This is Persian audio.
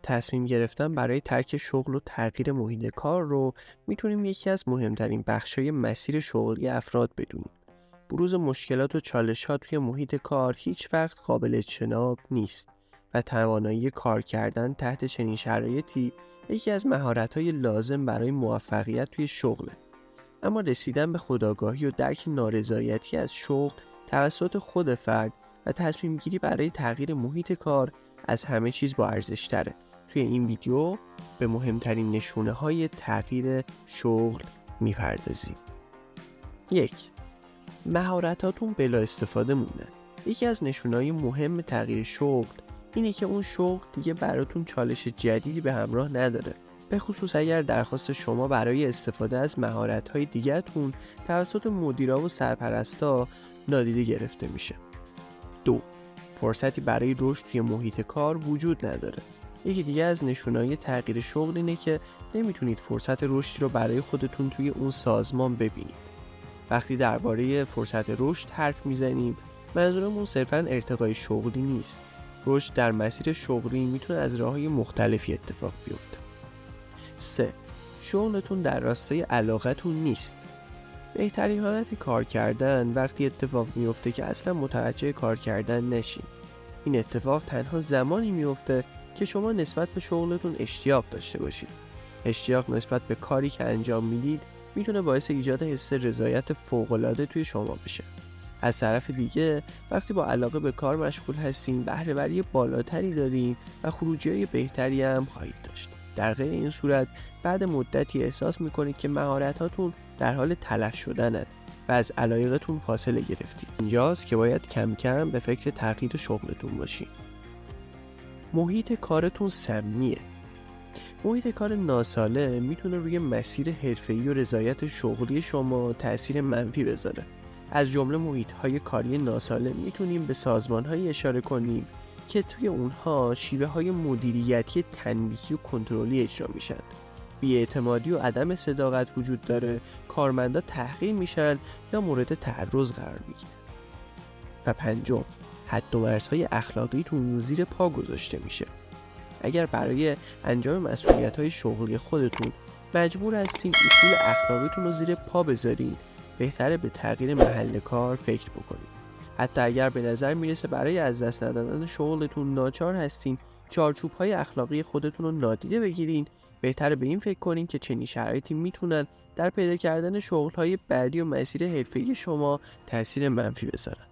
تصمیم گرفتن برای ترک شغل و تغییر محیط کار رو میتونیم یکی از مهمترین بخشای مسیر شغلی افراد بدونیم. بروز مشکلات و چالش‌ها توی محیط کار هیچ وقت قابل اجتناب نیست و توانایی کار کردن تحت چنین شرایطی یکی از مهارت‌های لازم برای موفقیت توی شغله. اما رسیدن به خودآگاهی و درک نارضایتی از شغل توسط خود فرد و تصمیم گیری برای تغییر محیط کار از همه چیز با ارزش تره. توی این ویدیو به مهمترین نشونه های تغییر شغل میپردازیم. 1. مهارتاتون بلا استفاده موندن. یکی از نشونه‌های مهم تغییر شغل اینه که اون شغل دیگه براتون چالش جدیدی به همراه نداره، به خصوص اگر درخواست شما برای استفاده از مهارت‌های دیگه‌تون توسط مدیرا و سرپرستا نادیده گرفته میشه. 2. فرصتی برای رشد توی محیط کار وجود نداره. یکی دیگه از نشونه‌های تغییر شغل اینه که نمیتونید فرصت رشدی رو برای خودتون توی اون سازمان ببینید. وقتی درباره فرصت رشد حرف میزنیم، منظورمون صرفاً ارتقای شغلی نیست. رشد در مسیر شغلی میتونه از راه‌های مختلفی اتفاق بیفته. 3. شغلتون در راستای علاقتون نیست. بهترین حالت کار کردن وقتی اتفاق میفته که اصلا متوجه کار کردن نشین. این اتفاق تنها زمانی میفته که شما نسبت به شغلتون اشتیاق داشته باشید. اشتیاق نسبت به کاری که انجام میدید میتونه باعث ایجاد حس رضایت فوق‌العاده توی شما بشه. از طرف دیگه وقتی با علاقه به کار مشغول هستین، بهره‌وری بالاتری دارین و خروجی‌های بهتری هم خواهید داشت. در غیر این صورت بعد مدتی احساس میکنید که مهارتاتون در حال تلف شدنن و از علایقتون فاصله گرفتید. اینجاست که باید کم کم به فکر تغییر شغلتون باشین. محیط کارتون سمیه. محیط کار ناسالم میتونه روی مسیر حرفه‌ای و رضایت شغلی شما تأثیر منفی بذاره. از جمله محیط‌های کاری ناسالم میتونیم به سازمان‌هایی اشاره کنیم که توی اونها شیوه‌های مدیریتی تنبیهی و کنترلی اجرا میشن. بی‌اعتمادی و عدم صداقت وجود داره، کارمندا تحقیر میشن یا مورد تعرض قرار میگیرن. و 5. حد و مرزهای اخلاقیتون زیر پا گذاشته میشه. اگر برای انجام مسئولیت‌های شغلی خودتون مجبور هستین اصول اخلاقیتون رو زیر پا بذارین، بهتره به تغییر محل کار فکر بکنید. حتی اگر به نظر میرسه برای از دست ندادن شغلتون ناچار هستین چارچوب‌های اخلاقی خودتون رو نادیده بگیرین، بهتره به این فکر کنین که چنین شرایطی میتونن در پیدا کردن شغل‌های بعدی و مسیر حرفه‌ای شما تأثیر منفی بذارن.